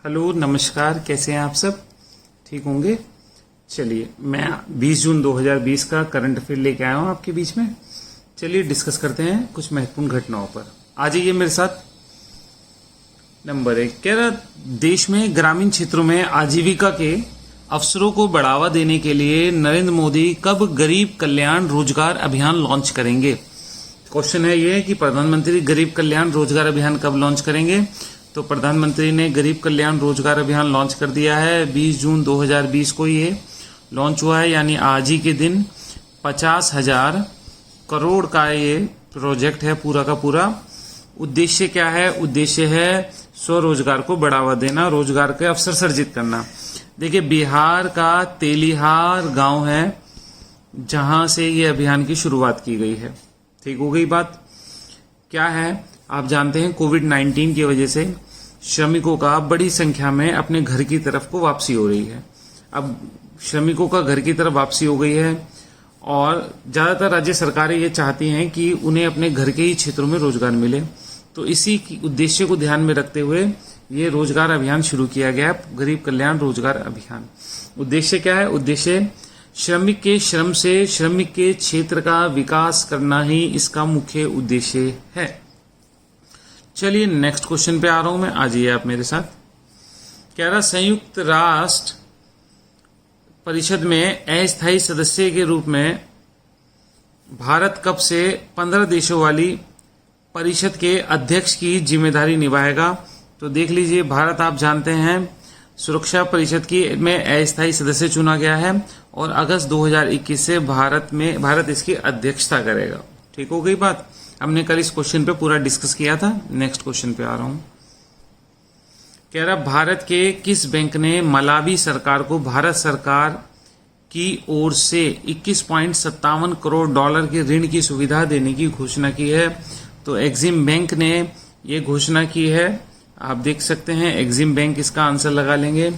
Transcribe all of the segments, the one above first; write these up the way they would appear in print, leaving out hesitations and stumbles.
Hello नमस्कार, कैसे हैं आप सब? ठीक होंगे। चलिए, मैं 20 जून 2020 का करंट अफेयर लेके आया हूं आपके बीच में। चलिए डिस्कस करते हैं कुछ महत्वपूर्ण घटनाओं पर। आ जाइए मेरे साथ। नंबर 1 कह रहा, देश में ग्रामीण क्षेत्रों में आजीविका के अवसरों को बढ़ावा देने के लिए नरेंद्र मोदी कब गरीब कल्याण रोजगार अभियान लॉन्च करेंगे? क्वेश्चन है ये कि प्रधानमंत्री गरीब कल्याण रोजगार अभियान कब लॉन्च करेंगे? तो प्रधानमंत्री ने गरीब कल्याण रोजगार अभियान लॉन्च कर दिया है। 20 जून 2020 को ये लॉन्च हुआ है, यानी आज ही के दिन 50,000 करोड़ का ये प्रोजेक्ट है पूरा का पूरा। उद्देश्य क्या है? उद्देश्य है स्वरोजगार को बढ़ावा देना, रोजगार के अवसर सर्जित करना। देखिए, बिहार का तेलिहार गांव है जहां से ये अभियान की शुरुआत की गई है। ठीक हो गई बात। क्या है, आप जानते हैं कोविड-19 की वजह से श्रमिकों का बड़ी संख्या में अपने घर की तरफ को वापसी हो रही है। अब श्रमिकों का घर की तरफ वापसी हो गई है और ज्यादातर राज्य सरकारें ये चाहती हैं कि उन्हें अपने घर के ही क्षेत्रों में रोजगार मिले। तो इसी उद्देश्य को ध्यान में रखते हुए ये रोजगार अभियान शुरू किया गया, गरीब कल्याण रोजगार अभियान। उद्देश्य क्या है? उद्देश्य श्रमिक के श्रम से श्रमिक के क्षेत्र का विकास करना ही इसका मुख्य उद्देश्य है। चलिए नेक्स्ट क्वेश्चन पे आ रहा हूं मैं, आ जाइए आप मेरे साथ। कह रहा, संयुक्त राष्ट्र परिषद में अस्थायी सदस्य के रूप में भारत कब से 15 देशों वाली परिषद के अध्यक्ष की जिम्मेदारी निभाएगा? तो देख लीजिए, भारत आप जानते हैं सुरक्षा परिषद की में अस्थायी सदस्य चुना गया है और अगस्त 2021 से भारत इसकी अध्यक्षता करेगा। ठीक हो गई बात। हमने कल इस क्वेश्चन पे पूरा डिस्कस किया था। नेक्स्ट क्वेश्चन पे आ रहा हूं। कह रहा, भारत के किस बैंक ने मलावी सरकार को भारत सरकार की ओर से 21.57 करोड़ डॉलर के ऋण की सुविधा देने की घोषणा की है? तो एक्सिम बैंक ने ये घोषणा की है। आप देख सकते हैं, एक्सिम बैंक इसका आंसर लगा लेंगे।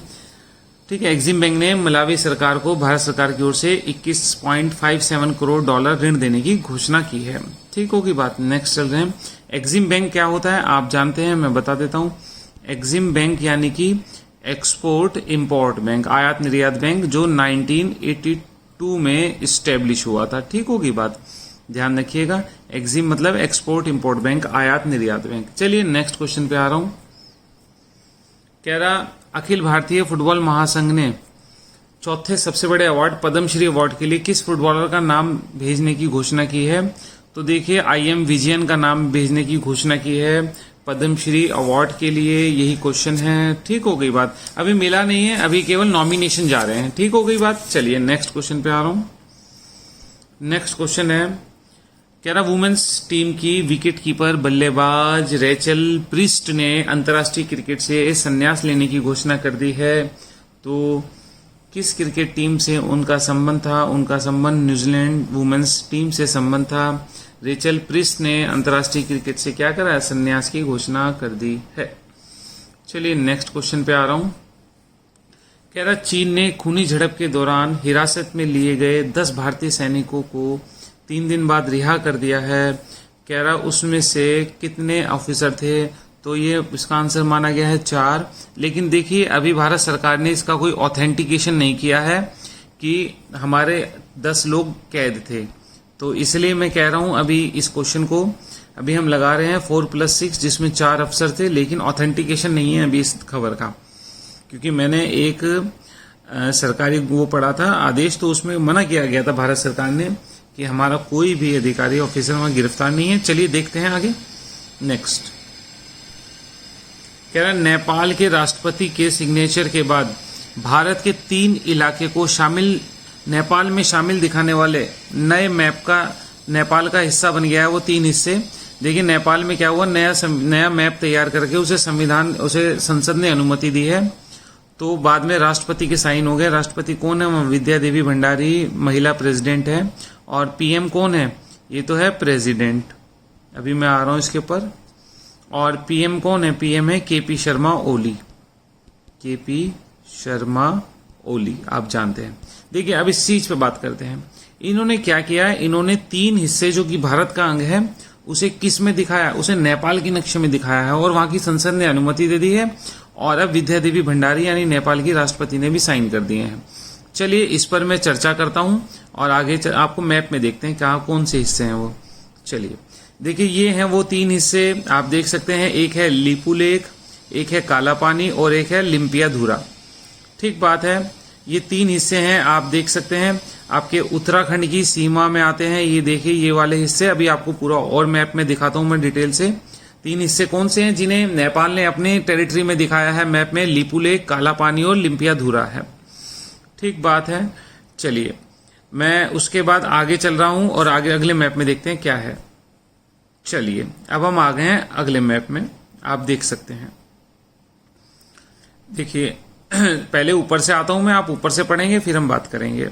ठीक है, एक्सिम बैंक ने मलावी सरकार को भारत सरकार की ओर से 21.57 करोड़ डॉलर ऋण देने की घोषणा की है। ठीक होगी बात। नेक्स्ट चल रहे हैं। एक्सिम बैंक क्या होता है आप जानते हैं, मैं बता देता हूं। एक्सिम बैंक यानी कि एक्सपोर्ट इंपोर्ट बैंक, आयात निर्यात बैंक, जो 1982 में इस्टेब्लिश हुआ था। ठीक होगी बात, ध्यान रखिएगा। एक्सिम मतलब एक्सपोर्ट इंपोर्ट बैंक, आयात निर्यात बैंक। चलिए नेक्स्ट क्वेश्चन पे आ रहा हूं। कह रहा, अखिल भारतीय फुटबॉल महासंघ ने चौथे सबसे बड़े अवार्ड पद्मश्री अवार्ड के लिए किस फुटबॉलर का नाम भेजने की घोषणा की है? तो देखिए, IM विजयन का नाम भेजने की घोषणा की है पद्मश्री अवार्ड के लिए। यही क्वेश्चन है। ठीक हो गई बात। अभी मिला नहीं है, अभी केवल नॉमिनेशन जा रहे हैं। ठीक हो गई बात। चलिए नेक्स्ट क्वेश्चन पे आ रहा हूं। नेक्स्ट क्वेश्चन है, कह रहा, वुमेन्स टीम की विकेट कीपर बल्लेबाज रेचल प्रिस्ट ने अंतर्राष्ट्रीय क्रिकेट से संन्यास लेने की घोषणा कर दी है। तो किस क्रिकेट टीम से उनका संबंध था? उनका संबंध न्यूजीलैंड वुमेन्स टीम से संबंध था। रेचल प्रिस्ट ने अंतर्राष्ट्रीय क्रिकेट से क्या करा? संन्यास की घोषणा कर दी है। चलिए नेक्स्ट क्वेश्चन पे आ रहा हूं। कह रहा, चीन ने खूनी झड़प के दौरान हिरासत में लिए गए 10 भारतीय सैनिकों को 3 दिन बाद रिहा कर दिया है। कह रहा, उसमें से कितने ऑफिसर थे? तो ये इसका आंसर माना गया है 4। लेकिन देखिए, अभी भारत सरकार ने इसका कोई ऑथेंटिकेशन नहीं किया है कि हमारे 10 लोग कैद थे। तो इसलिए मैं कह रहा हूं, अभी इस क्वेश्चन को अभी हम लगा रहे हैं 4+6, जिसमें 4 अफसर थे, लेकिन ऑथेंटिकेशन नहीं है अभी इस खबर का। क्योंकि मैंने एक सरकारी वो पढ़ा था आदेश, तो उसमें मना किया गया था भारत सरकार ने कि हमारा कोई भी अधिकारी ऑफिसर वहां गिरफ्तार नहीं है। चलिए देखते हैं आगे। नेक्स्ट कह रहा, नेपाल के राष्ट्रपति के सिग्नेचर के बाद भारत के 3 इलाके को नेपाल में शामिल दिखाने वाले नए मैप का नेपाल का हिस्सा बन गया है। वो 3 हिस्से। देखिए, नेपाल में क्या हुआ, नया मैप तैयार करके उसे संसद ने अनुमति दी है। तो बाद में राष्ट्रपति के साइन हो गए। राष्ट्रपति कौन है? विद्या देवी भंडारी महिला प्रेसिडेंट है। और PM कौन है? ये तो है प्रेसिडेंट। अभी मैं आ रहा हूं इसके ऊपर। और PM कौन है? PM है KP शर्मा ओली। KP शर्मा ओली, आप जानते हैं। देखिए, अब इस चीज पे बात करते हैं। इन्होंने क्या किया है? इन्होंने 3 हिस्से जो कि भारत का अंग है उसे किस में दिखाया? उसे नेपाल के नक्शे में दिखाया है और वहां की संसद ने अनुमति दे दी है और अब विद्या देवी भंडारी यानी नेपाल की राष्ट्रपति ने भी साइन कर दिए हैं। चलिए इस पर मैं चर्चा करता हूं और आगे आपको मैप में देखते हैं कहाँ कौन से हिस्से हैं वो। चलिए देखिए ये हैं वो 3 हिस्से, आप देख सकते हैं, एक है लिपुलेख, एक है काला पानी और एक है लिम्पियाधुरा। ठीक बात है, ये 3 हिस्से हैं, आप देख सकते हैं आपके उत्तराखंड की सीमा में आते हैं। ये देखिए ये वाले हिस्से, अभी आपको पूरा और मैप में दिखाता हूं मैं डिटेल से। 3 हिस्से कौन से हैं जिन्हें नेपाल ने अपने टेरिटरी में दिखाया है मैप में, लिपुलेख, काला पानी और लिम्पियाधुरा है। ठीक बात है, चलिए मैं उसके बाद आगे चल रहा हूं और आगे अगले मैप में देखते हैं क्या है। चलिए अब हम आ गए हैं अगले मैप में, आप देख सकते हैं। देखिए पहले ऊपर से आता हूं मैं, आप ऊपर से पढ़ेंगे फिर हम बात करेंगे।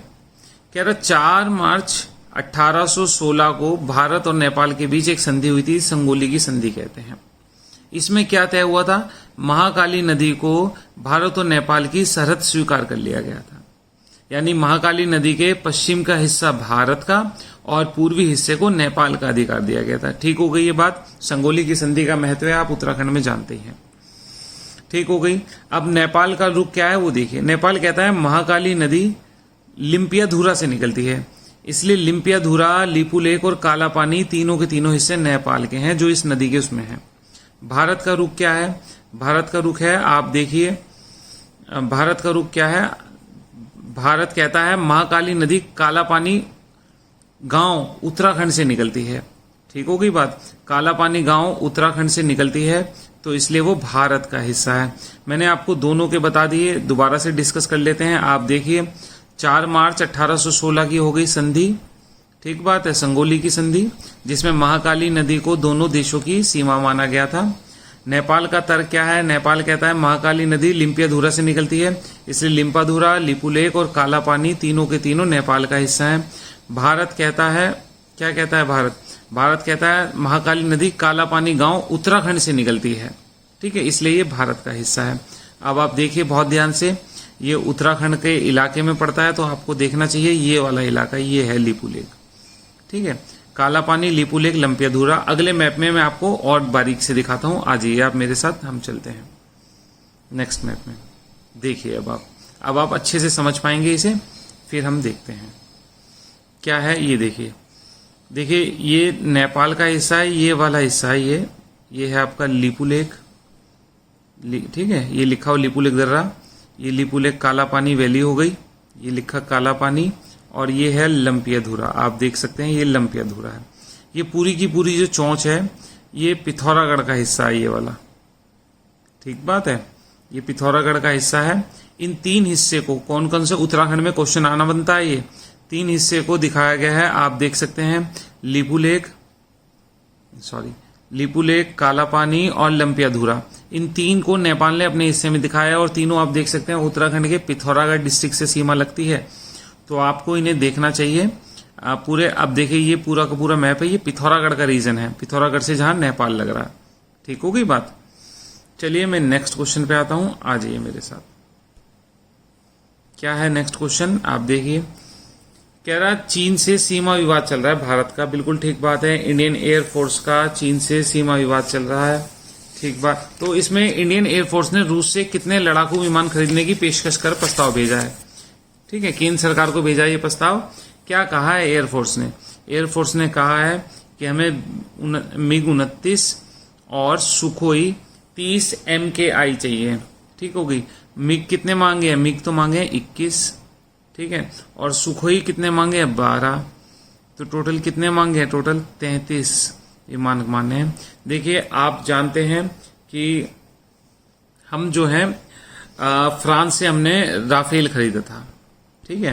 कह रहा 4 मार्च 1816 को भारत और नेपाल के बीच एक संधि हुई थी, संगोली की संधि कहते हैं। इसमें क्या तय हुआ था, महाकाली नदी को भारत और नेपाल की सरहद स्वीकार कर लिया गया था। यानी महाकाली नदी के पश्चिम का हिस्सा भारत का और पूर्वी हिस्से को नेपाल का अधिकार दिया गया था। ठीक हो गई ये बात। संगोली की संधि का महत्व है, आप उत्तराखंड में जानते ही हैं। ठीक हो गई। अब नेपाल का रुख क्या है वो देखिए। नेपाल कहता है महाकाली नदी लिम्पियाधुरा से निकलती है, इसलिए लिम्पियाधुरा, लिपुलेख और काला पानी तीनों के तीनों हिस्से नेपाल के हैं जो इस नदी के उसमें हैं। भारत का रुख क्या है, भारत का रुख है, आप देखिए भारत का रुख क्या है। भारत कहता है महाकाली नदी काला पानी गांव उत्तराखंड से निकलती है। ठीक हो गई बात, काला पानी गांव उत्तराखंड से निकलती है तो इसलिए वो भारत का हिस्सा है। मैंने आपको दोनों के बता दिए, दोबारा से डिस्कस कर लेते हैं। आप देखिए 4 मार्च 1816 की हो गई संधि, ठीक बात है, संगोली की संधि, जिसमें महाकाली नदी को दोनों देशों की सीमा माना गया था। नेपाल का तर्क क्या है, नेपाल कहता है महाकाली नदी लिम्पियाधुरा से निकलती है, इसलिए लिम्पाधुरा, लिपुलेख और काला पानी तीनों के तीनों नेपाल का हिस्सा है। भारत कहता है, क्या कहता है भारत कहता है महाकाली नदी काला पानी गांव उत्तराखंड से निकलती है। ठीक है, इसलिए ये भारत का हिस्सा है। अब आप देखिए बहुत ध्यान से, ये उत्तराखंड के इलाके में पड़ता है तो आपको देखना चाहिए ये वाला इलाका, ये है लिपुलेख। ठीक है, काला पानी, लिपुलेख, लिम्पियाधुरा। अगले मैप में मैं आपको और बारीक से दिखाता हूं, आ जाइए आप मेरे साथ, हम चलते हैं नेक्स्ट मैप में। देखिए अब आप अच्छे से समझ पाएंगे इसे, फिर हम देखते हैं क्या है। ये देखिए ये नेपाल का हिस्सा है, ये वाला हिस्सा है, ये है आपका लिपुलेख। ठीक है, ये लिखा हो लिपुलेख दर्रा, ये लिपुलेख काला पानी वैली हो गई, ये लिखा काला पानी, और ये है लिम्पियाधुरा। आप देख सकते हैं ये लिम्पियाधुरा है। ये पूरी की पूरी जो चौंच है ये पिथौरागढ़ का हिस्सा है, ये वाला। ठीक बात है, ये पिथौरागढ़ का हिस्सा है। इन 3 हिस्से को कौन कौन से उत्तराखंड में क्वेश्चन आना बनता है, ये 3 हिस्से को दिखाया गया है। आप देख सकते हैं लिपुलेख, काला पानी और लिम्पियाधुरा, इन 3 को नेपाल ने अपने हिस्से में दिखाया और तीनों आप देख सकते हैं उत्तराखंड के पिथौरागढ़ डिस्ट्रिक्ट से सीमा लगती है, तो आपको इन्हें देखना चाहिए पूरे। अब देखिए ये पूरा का पूरा मैप है, ये पिथौरागढ़ का रीजन है, पिथौरागढ़ से जहां नेपाल लग रहा है। ठीक हो गई बात। चलिए मैं नेक्स्ट क्वेश्चन पे आता हूं, आ जाइए मेरे साथ। क्या है नेक्स्ट क्वेश्चन, आप देखिए। कह रहा चीन से सीमा विवाद चल रहा है भारत का, बिल्कुल ठीक बात है। इंडियन एयरफोर्स का चीन से सीमा विवाद चल रहा है, ठीक बात। तो इसमें इंडियन एयरफोर्स ने रूस से कितने लड़ाकू विमान खरीदने की पेशकश कर प्रस्ताव भेजा है। ठीक है, केंद्र सरकार को भेजा ये प्रस्ताव। क्या कहा है एयरफोर्स ने, एयरफोर्स ने कहा है कि हमें MiG-29 और सुखोई 30 MKI चाहिए। ठीक हो गई। मिग कितने मांगे हैं, मिग तो मांगे हैं 21, ठीक है, और सुखोई कितने मांगे हैं 12, तो टोटल कितने मांगे हैं, टोटल 33 ये माने हैं। देखिए आप जानते हैं कि हम जो है फ्रांस से हमने राफेल खरीदा था। ठीक है,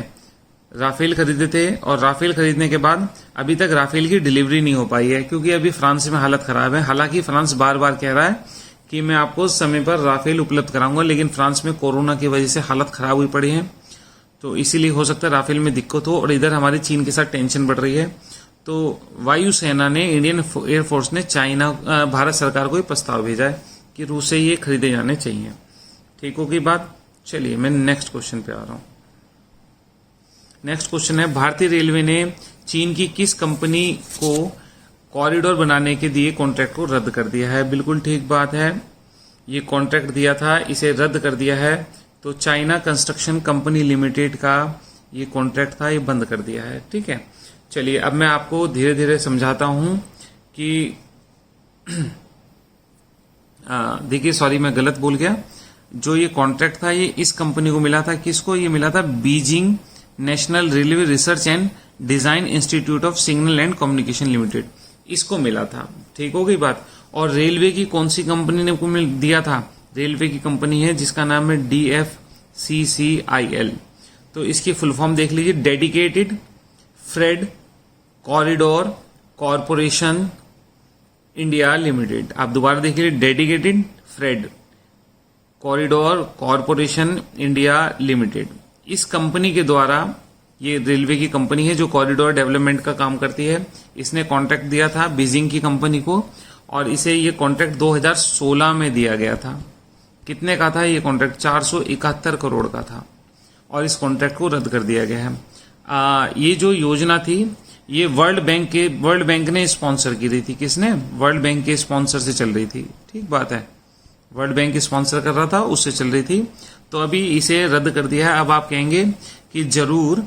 राफेल खरीदे थे और राफेल खरीदने के बाद अभी तक राफेल की डिलीवरी नहीं हो पाई है, क्योंकि अभी फ्रांस में हालत खराब है। हालांकि फ्रांस बार बार कह रहा है कि मैं आपको समय पर राफेल उपलब्ध कराऊंगा, लेकिन फ्रांस में कोरोना की वजह से हालत खराब हुई पड़ी है, तो इसीलिए हो सकता है राफेल में दिक्कत हो। और इधर हमारी चीन के साथ टेंशन बढ़ रही है, तो वायुसेना ने, इंडियन एयरफोर्स ने भारत सरकार को ये प्रस्ताव भेजा है कि रूस से ये खरीदे जाने चाहिए। ठीक होगी बात। चलिए मैं नेक्स्ट क्वेश्चन पे आ रहा हूं। नेक्स्ट क्वेश्चन है, भारतीय रेलवे ने चीन की किस कंपनी को कॉरिडोर बनाने के दिए कॉन्ट्रैक्ट को रद्द कर दिया है। बिल्कुल ठीक बात है, ये कॉन्ट्रैक्ट दिया था, इसे रद्द कर दिया है। तो चाइना कंस्ट्रक्शन कंपनी लिमिटेड का ये कॉन्ट्रैक्ट था, ये बंद कर दिया है। ठीक है, चलिए अब मैं आपको धीरे धीरे समझाता हूं कि देखिए, सॉरी मैं गलत बोल गया। जो ये कॉन्ट्रैक्ट था ये इस कंपनी को मिला था, किसको? ये मिला था Beijing national railway research and design institute of signal and communication limited, इसको मिला था। ठीक हो गई बात। और रेलवे की कौन सी कंपनी ने को दिया था? रेलवे की कंपनी है जिसका नाम है DFCCIL। तो इसकी फुल फॉर्म देख लीजिए, dedicated freight corridor corporation India limited. आप दोबारा देखिए, dedicated freight corridor corporation India limited. इस कंपनी के द्वारा, ये रेलवे की कंपनी है जो कॉरिडोर डेवलपमेंट का काम करती है, इसने कॉन्ट्रैक्ट दिया था बीजिंग की कंपनी को, और इसे ये कॉन्ट्रैक्ट 2016 में दिया गया था। कितने का था ये कॉन्ट्रैक्ट? 471 करोड़ का था, और इस कॉन्ट्रैक्ट को रद्द कर दिया गया है। ये जो योजना थी ये वर्ल्ड बैंक ने स्पॉन्सर की रही थी। किसने? वर्ल्ड बैंक के स्पॉन्सर से चल रही थी। ठीक बात है, वर्ल्ड बैंक स्पॉन्सर कर रहा था, उससे चल रही थी। तो अभी इसे रद्द कर दिया है। अब आप कहेंगे कि जरूर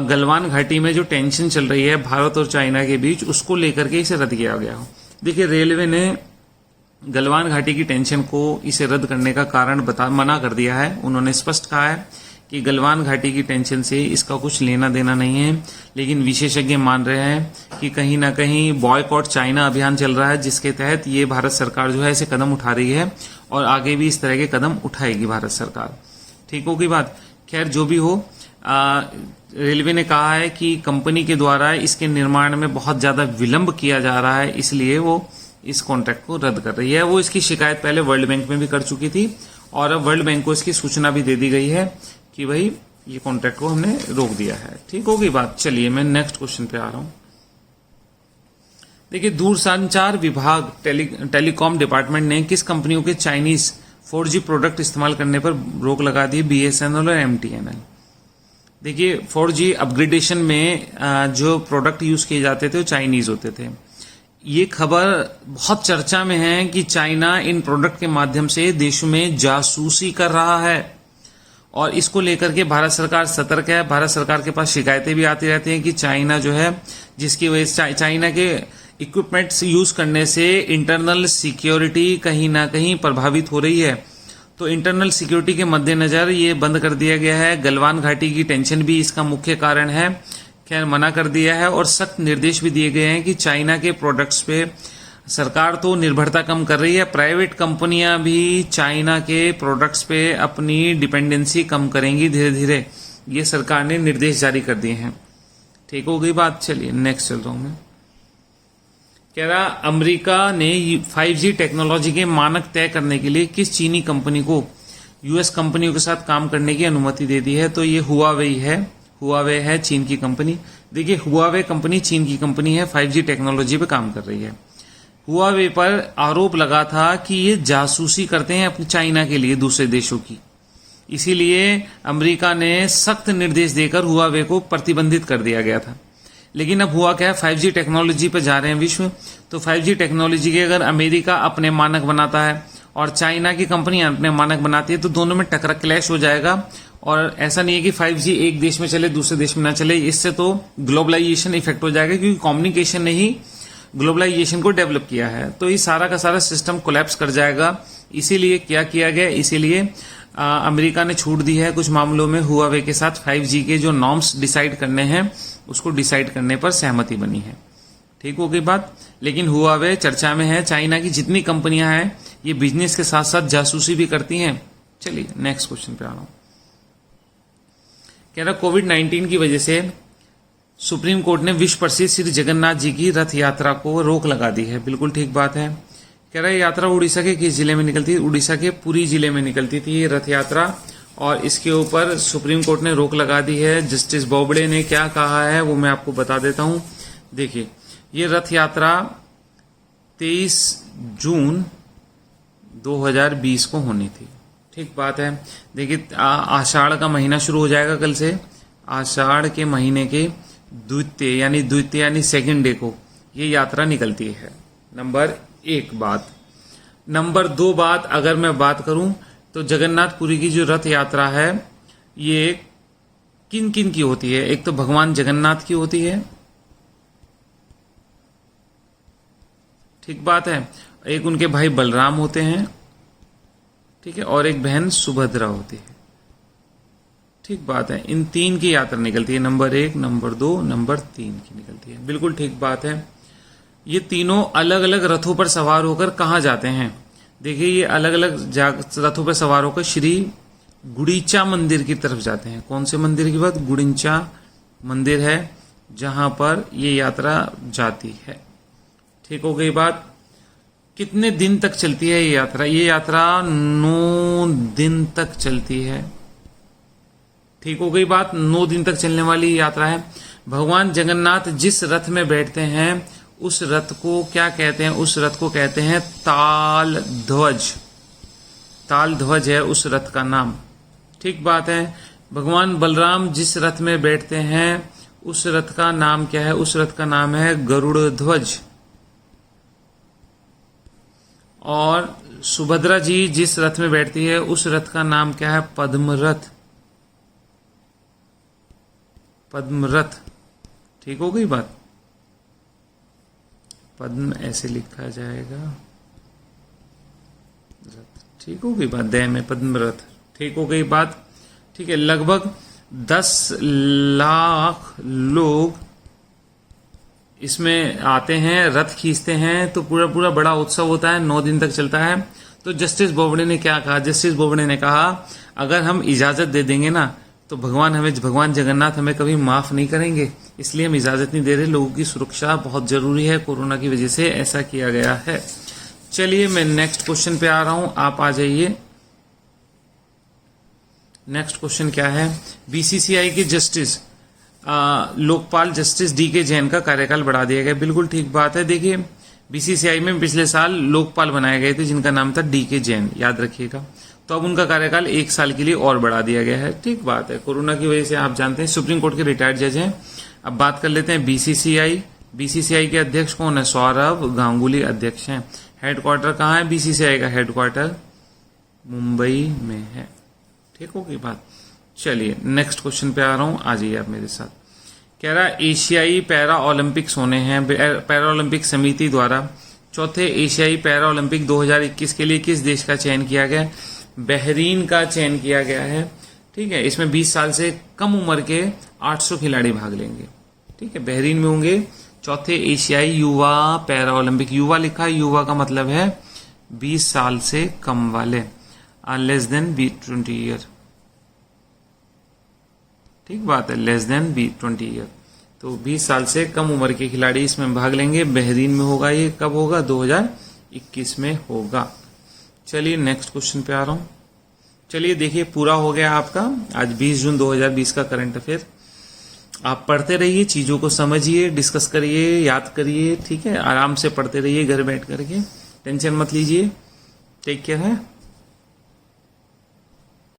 गलवान घाटी में जो टेंशन चल रही है भारत और चाइना के बीच, उसको लेकर के इसे रद्द किया गया हो। देखिए, रेलवे ने गलवान घाटी की टेंशन को इसे रद्द करने का कारण मना कर दिया है। उन्होंने स्पष्ट कहा है कि गलवान घाटी की टेंशन से इसका कुछ लेना देना नहीं है, लेकिन विशेषज्ञ मान रहे हैं कि कहीं ना कहीं बॉयकॉट चाइना अभियान चल रहा है, जिसके तहत ये भारत सरकार जो है इसे कदम उठा रही है, और आगे भी इस तरह के कदम उठाएगी भारत सरकार। ठीक होगी बात। खैर, जो भी हो, रेलवे ने कहा है कि कंपनी के द्वारा इसके निर्माण में बहुत ज्यादा विलंब किया जा रहा है, इसलिए वो इस कॉन्ट्रैक्ट को रद्द कर रही है। वो इसकी शिकायत पहले वर्ल्ड बैंक में भी कर चुकी थी, और अब वर्ल्ड बैंक को इसकी सूचना भी दे दी गई है कि भाई ये कॉन्ट्रैक्ट को हमने रोक दिया है। ठीक होगी बात। चलिए मैं नेक्स्ट क्वेश्चन पे आ रहा हूं। देखिए, दूरसंचार विभाग टेलीकॉम डिपार्टमेंट ने किस कंपनियों के चाइनीज 4G प्रोडक्ट इस्तेमाल करने पर रोक लगा दी? BSNL और MTNL। देखिए, 4G अपग्रेडेशन में जो प्रोडक्ट यूज किए जाते थे वो चाइनीज होते थे। ये खबर बहुत चर्चा में है कि चाइना इन प्रोडक्ट के माध्यम से देशों में जासूसी कर रहा है, और इसको लेकर के भारत सरकार सतर्क है। भारत सरकार के पास शिकायतें भी आती रहती हैं कि चाइना जो है, जिसकी वजह से चाइना के इक्विपमेंट्स यूज करने से इंटरनल सिक्योरिटी कहीं ना कहीं प्रभावित हो रही है। तो इंटरनल सिक्योरिटी के मद्देनजर ये बंद कर दिया गया है। गलवान घाटी की टेंशन भी इसका मुख्य कारण है। खैर, मना कर दिया है, और सख्त निर्देश भी दिए गए हैं कि चाइना के प्रोडक्ट्स पे सरकार तो निर्भरता कम कर रही है, प्राइवेट कंपनियां भी चाइना के प्रोडक्ट्स पे अपनी डिपेंडेंसी कम करेंगी धीरे धीरे। ये सरकार ने निर्देश जारी कर दिए हैं। ठीक हो गई बात। चलिए नेक्स्ट चल रहा हूं मैं। कह रहा, अमेरिका ने 5G टेक्नोलॉजी के मानक तय करने के लिए किस चीनी कंपनी को यूएस कंपनियों के साथ काम करने की अनुमति दे दी है? तो ये हुआवे है। हुआवे है चीन की कंपनी। देखिए, हुआवे कंपनी चीन की कंपनी है, 5G टेक्नोलॉजी पे काम कर रही है। हुआवे पर आरोप लगा था कि ये जासूसी करते हैं अपनी चाइना के लिए दूसरे देशों की, इसीलिए अमेरिका ने सख्त निर्देश देकर हुआवे को प्रतिबंधित कर दिया गया था। लेकिन अब हुआ क्या है, 5G टेक्नोलॉजी पे जा रहे हैं विश्व, तो 5G टेक्नोलॉजी के अगर अमेरिका अपने मानक बनाता है और चाइना की कंपनियां अपने मानक बनाती है, तो दोनों में टकरा क्लैश हो जाएगा। और ऐसा नहीं है कि 5G एक देश में चले दूसरे देश में ना चले, इससे तो ग्लोबलाइजेशन इफेक्ट हो जाएगा, क्योंकि कम्युनिकेशन ने ही ग्लोबलाइजेशन को डेवलप किया है। तो ये सारा का सारा सिस्टम कोलैप्स कर जाएगा। इसीलिए क्या किया गया, इसीलिए अमेरिका ने छूट दी है कुछ मामलों में। हुआवे के साथ 5G के जो नॉर्म्स डिसाइड करने हैं उसको डिसाइड करने पर सहमति बनी है। ठीक हो गई बात। लेकिन हुआवे चर्चा में है। चाइना की जितनी कंपनियां हैं ये बिजनेस के साथ साथ जासूसी भी करती हैं। चलिए नेक्स्ट क्वेश्चन पे आ रहा हूं। कह रहा, कोविड-19 की वजह से सुप्रीम कोर्ट ने विश्व प्रसिद्ध श्री जगन्नाथ जी की रथ यात्रा को रोक लगा दी है। बिल्कुल ठीक बात है। कह रहा है, यात्रा उड़ीसा के किस जिले में निकलती थी? उड़ीसा के पुरी जिले में निकलती थी ये रथ यात्रा, और इसके ऊपर सुप्रीम कोर्ट ने रोक लगा दी है। जस्टिस बोबड़े ने क्या कहा है वो मैं आपको बता देता हूं। देखिए, ये रथ यात्रा 23 जून 2020 को होनी थी। ठीक बात है। देखिए, आषाढ़ का महीना शुरू हो जाएगा कल से। आषाढ़ के महीने के द्वितीय यानी सेकंड डे को ये यात्रा निकलती है। नंबर 1 बात। नंबर 2 बात अगर मैं बात करूं तो जगन्नाथपुरी की जो रथ यात्रा है ये किन किन की होती है? एक तो भगवान जगन्नाथ की होती है, ठीक बात है, एक उनके भाई बलराम होते हैं, ठीक है, और एक बहन सुभद्रा होती है, ठीक बात है। इन 3 की यात्रा निकलती है, नंबर 1, नंबर 2, नंबर 3 की निकलती है, बिल्कुल ठीक बात है। ये तीनों अलग अलग रथों पर सवार होकर कहाँ जाते हैं? देखिए ये अलग अलग रथों पर सवार होकर श्री गुड़ीचा मंदिर की तरफ जाते हैं। कौन से मंदिर की बात? गुड़ीचा मंदिर है जहां पर ये यात्रा जाती है, ठीक हो गई बात। कितने दिन तक चलती है ये यात्रा? ये यात्रा 9 दिन तक चलती है, ठीक हो गई बात। 9 दिन तक चलने वाली यात्रा है। भगवान जगन्नाथ जिस रथ में बैठते हैं उस रथ को क्या कहते हैं? उस रथ को कहते हैं ताल ध्वज। ताल ध्वज है उस रथ का नाम, ठीक बात है। भगवान बलराम जिस रथ में बैठते हैं उस रथ का नाम क्या है? उस रथ का नाम है गरुड़ ध्वज। और सुभद्रा जी जिस रथ में बैठती है उस रथ का नाम क्या है? पद्म रथ। पद्म रथ, ठीक हो गई बात। पद्म ऐसे लिखा जाएगा, रथ, ठीक हो गई बात। दय में पद्म रथ, ठीक हो गई बात, ठीक है। लगभग 10 लाख लोग इसमें आते हैं, रथ खींचते हैं, तो पूरा पूरा बड़ा उत्सव होता है, 9 दिन तक चलता है। तो जस्टिस बोबडे ने क्या कहा? जस्टिस बोबडे ने कहा अगर हम इजाजत दे देंगे ना तो भगवान जगन्नाथ हमें कभी माफ नहीं करेंगे, इसलिए हम इजाजत नहीं दे रहे। लोगों की सुरक्षा बहुत जरूरी है, कोरोना की वजह से ऐसा किया गया है। चलिए मैं नेक्स्ट क्वेश्चन पे आ रहा हूं, आप आ जाइए। नेक्स्ट क्वेश्चन क्या है? बीसीसीआई के justice Lokpal justice DK Jain का कार्यकाल बढ़ा दिया गया, बिल्कुल ठीक बात है। देखिए बीसीसीआई में पिछले साल लोकपाल बनाए गए थे जिनका नाम था डीके जैन, याद रखिएगा। तो अब उनका कार्यकाल 1 साल के लिए और बढ़ा दिया गया है, ठीक बात है। कोरोना की वजह से आप जानते हैं सुप्रीम कोर्ट के रिटायर्ड जज हैं। अब बात कर लेते हैं बीसीसीआई। बीसीसीआई के अध्यक्ष कौन है? सौरभ गांगुली अध्यक्ष हैं। हेडक्वार्टर कहाँ है बीसीसीआई का? हेडक्वार्टर मुंबई में है, ठीक होगी बात। चलिए नेक्स्ट क्वेश्चन पे आ रहा हूं, आ जाइए आप मेरे साथ। कह रहा एशियाई पैरा ओलंपिक्स होने हैं। पैरा ओलंपिक समिति द्वारा चौथे एशियाई पैरा ओलंपिक 2021 के लिए किस देश का चयन किया गया? बहरीन का चयन किया गया है, ठीक है। इसमें 20 साल से कम उम्र के 800 खिलाड़ी भाग लेंगे, ठीक है। बहरीन में होंगे चौथे एशियाई युवा पैरा ओलंपिक। युवा लिखा है, युवा का मतलब है 20 साल से कम वाले, लेस देन 20 ईयर, ठीक बात है, लेस देन 20 ईयर। तो 20 साल से कम उम्र के खिलाड़ी इसमें भाग लेंगे। बहरीन में होगा, ये कब होगा? 2021 में होगा। चलिए नेक्स्ट क्वेश्चन पे आ रहा हूं। चलिए देखिए पूरा हो गया आपका आज 20 जून 2020 का करंट अफेयर। आप पढ़ते रहिए, चीजों को समझिए, डिस्कस करिए, याद करिए, ठीक है। आराम से पढ़ते रहिए घर बैठ करके, टेंशन मत लीजिए। टेक केयर है।